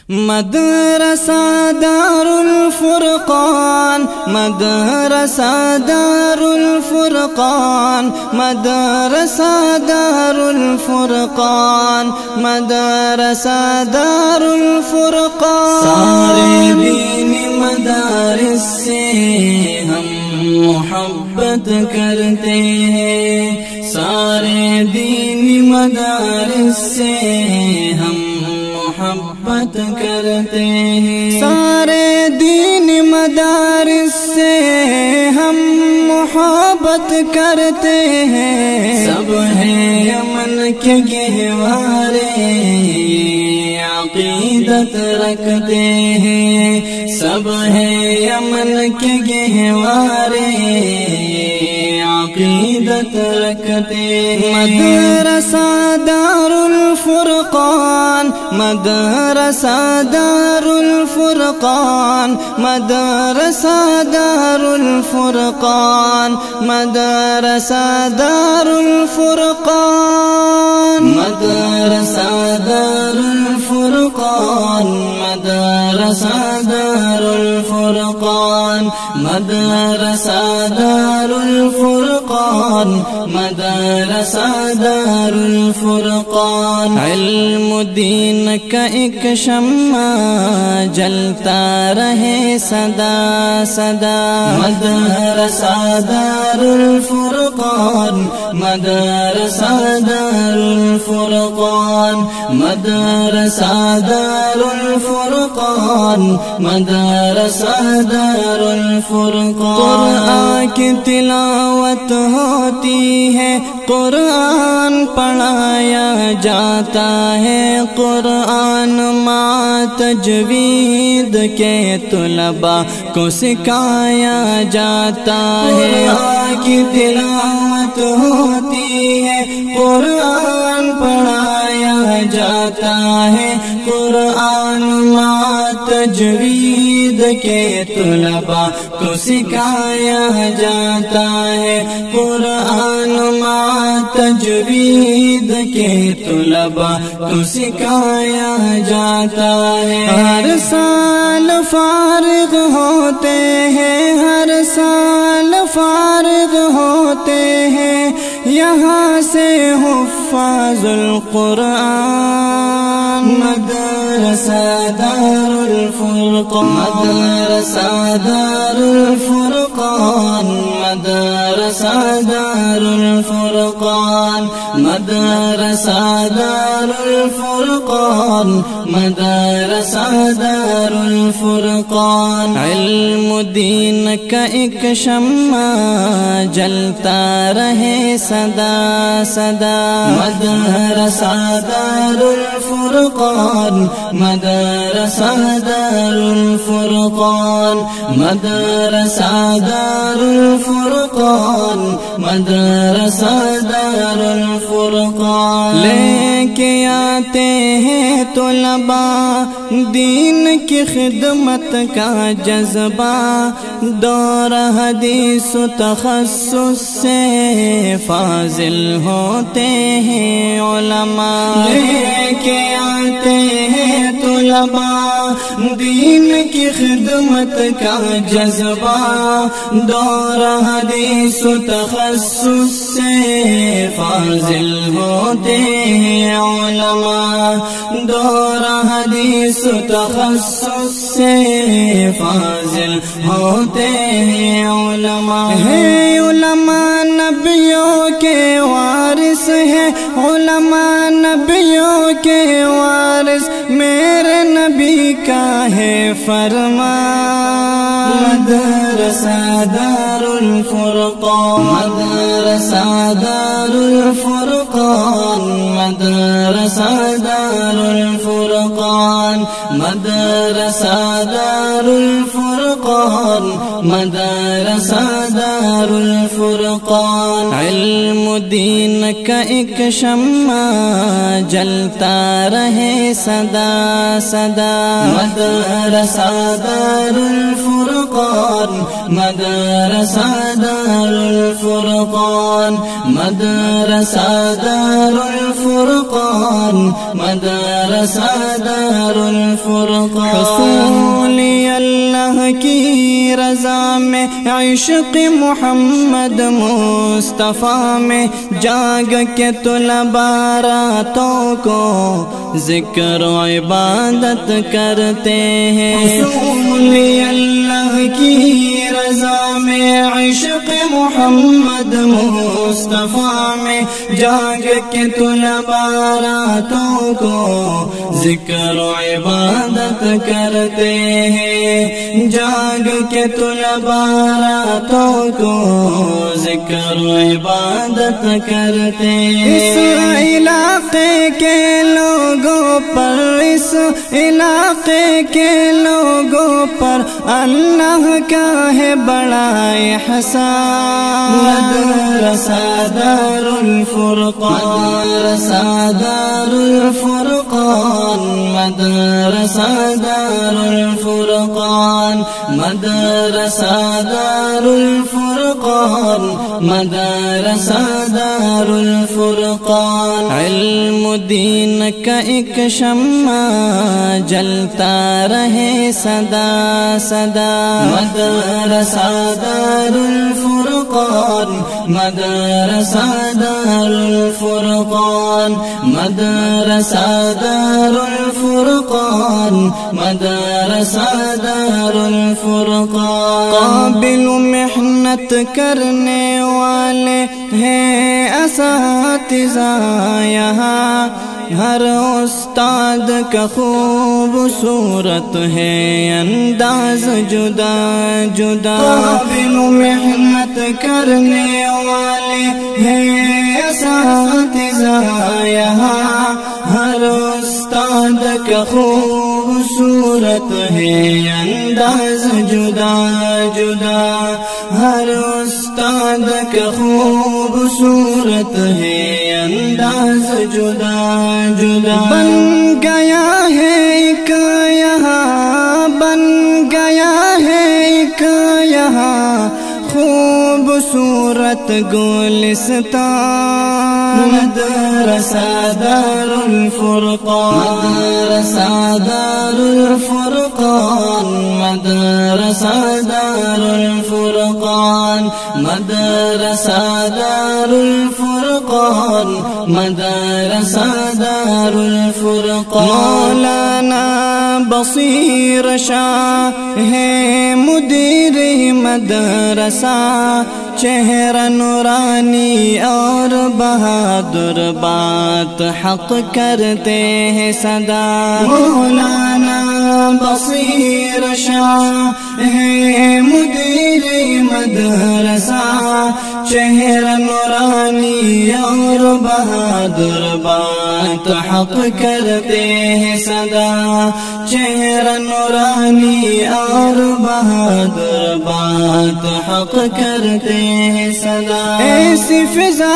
مدرسہ دار الفرقان مدرسہ دار الفرقان مدرسہ دار الفرقان مدرسہ دار الفرقان سارے دینی مدارس سے ہم محبت کرتے ہیں، سارے دینی مدارس سے ہم محبت کرتے ہیں، سارے دین مدارس سے ہم محبت کرتے ہیں، سب ہیں امن کے گہوارے عقیدت رکھتے ہیں، سب ہیں امن کے گہوارے عقیدت رکھتے ہیں۔ مدرسہ دار الفرقان مدرسہ دار الفرقان مدرسہ دار الفرقان مدرسہ دار الفرقان مدرسہ دار الفرقان مدرسہ دار الفرقان مدرسہ دار الفرقان مدرسہ دار الفرقان۔ علم دین کا ایک شمع جلتا رہے سدا سدا، مدرسہ دار الفرقان مدرسہ دار الفرقان مدرسہ دار الفرقان مدرسہ دار الفرقان۔ قرآن کی تلاوت ہوتی ہے، قرآن پڑھایا جاتا ہے، قرآن مع تجوید کے طلباء کو سکھایا جاتا ہے۔ قرآن کی تلاوت ہوتی ہے، قرآن پڑھایا جاتا ہے، قرآن مع تجوید کے طلباء کو سکھایا جاتا ہے، قرآن مع تجوید کے طلباء کو سکھایا جاتا ہے۔ ہر سال فارغ ہوتے ہیں، ہر سال فارغ ہوتے ہیں یہاں سے حفاظ القرآن۔ مدرسہ دار الفرقان مدرسہ دار الفرقان مدرسہ دار الفرقان مدرسہ دار الفرقان مدرسہ دار الفرقان۔ علم دین کا ایک شمع جلتا رہے سدا سدا، مدرسہ دار الفرقان مدرسہ دار الفرقان مدرسہ دار الفرقان مدرسہ دار الفرقان۔ لے کے آتے ہیں طلباء دین کی خدمت کا جذبہ، دور حدیث و تخصص سے فاضل ہوتے ہیں علماء۔ لے کے آتے ہیں طلباء دین کی خدمت کا جذبہ، دور حدیث و تخصص سے فاضل ہوتے ہیں علماء، دور حدیث و تخصص سے فاضل ہوتے ہیں علماء۔ ہے علماء نبیوں کے وارث ہیں، علماء نبیوں کے وارث، میرے نبی کا ہے فرمان۔ مدرسہ دار الفرقان مدرسہ دار الفرقان مدرسہ دار الفرقان مدرسہ دار الفرقان مدرسہ دار الفرقان۔ علم دین کا ایک شمع جلتا رہے سدا سدا، سدا مدرسہ دار الفرقان مدرسہ دار الفرقان مدرسہ دار الفرقان مدرسہ دار الفرقان حصول اللہ کی رضا میں عشق محمد مصطفیٰ میں جاگ کے طلباء راتوں کو ذکر و عبادت کرتے ہیں حصول اللہ کی رضا میں عشق محمد مصطفیٰ میں جاگ کے طلباء راتوں کو ذکر و عبادت کرتے ہیں جاگ کے طلباء راتوں کو ذکر و عبادت کرتے ہیں اس علاقے کے لوگوں پر اس علاقے کے لوگوں پر اللہ کا ہے بڑا احسان مدرسہ دار الفرقان مدرسہ دار الفرقان مدرسہ دار الفرقان مدرسہ دار الفرقان مدرسہ دار الفرقان علم دین کا ایک شمع جلتا رہے سدا سدا مدرسہ دار الفرقان مدرسہ دار الفرقان مدرسہ دار الفرقان مدرسہ دار الفرقان قابل محنت کرنے والے ہیں اساتذہ یہاں ہر استاد کا خوبصورت ہے انداز جدا جدا قابل محنت کرنے والے ہیں اساتذہ یہاں ہر استاد کا خوبصورت ہے انداز جدا جدا ہر استاد کا خوبصورت ہے انداز جدا جدا بن گیا ہے ایک یہاں بن گیا ہے ایک یہاں خوبصورت گلستان مدرسہ دار الفرقان مدرسہ دار الفرقان مدرسہ دار الفرقان مدرسہ دار الفرقان مدرسہ دار الفرقان مولانا بصیر شاہ ہے مدیر مدرسہ چہرہ نورانی اور بہادر بات حق کرتے ہیں سدا مولانا بصیر شاہ ہے مدیر مدرسہ چہرہ نورانی اور بہادر بات حق کرتے ہیں سدا چہرہ نورانی اور بہادر بات حق کرتے ہیں سدا ایسی فضا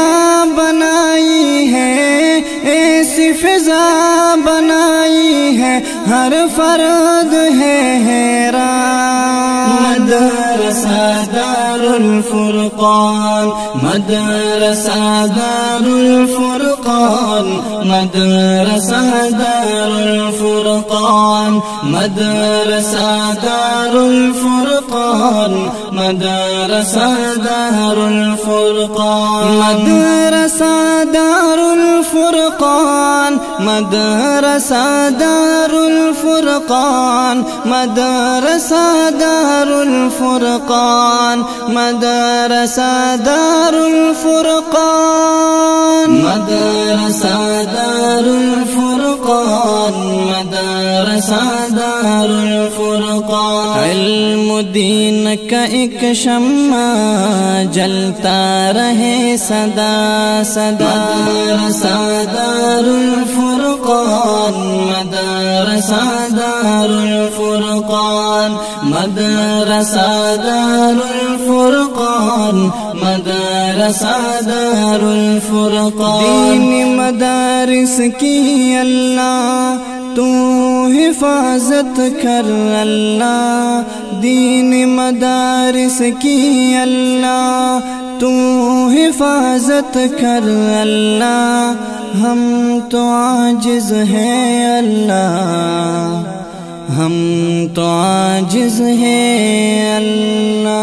بنائی ہے ایسی فضا بنائی ہے ہر فرد ہے حیران مدرسہ دار الفرقان مدرسہ دار الفرقان مدرسہ دار الفرقان مدرسہ دار الفرقان مدرسہ دار الفرقان مدرسہ دار الفرقان مدرسہ دار الفرقان مدرسہ دار الفرقان مدرسہ دار الفرقان مدرسہ دار الفرقان مدرسہ دار الفرقان علم دین کا ایک شمع جلتا رہے سدا سدا مدرسہ دار الفرقان مدرسہ دار الفرقان مدرسہ دار الفرقان مدرسہ دار الفرقان دین مدارس کی اللہ تو حفاظت کر اللہ، دین مدارس کی اللہ، تو حفاظت کر اللہ، ہم تو عاجز ہیں اللہ، ہم تو عاجز ہیں اللہ۔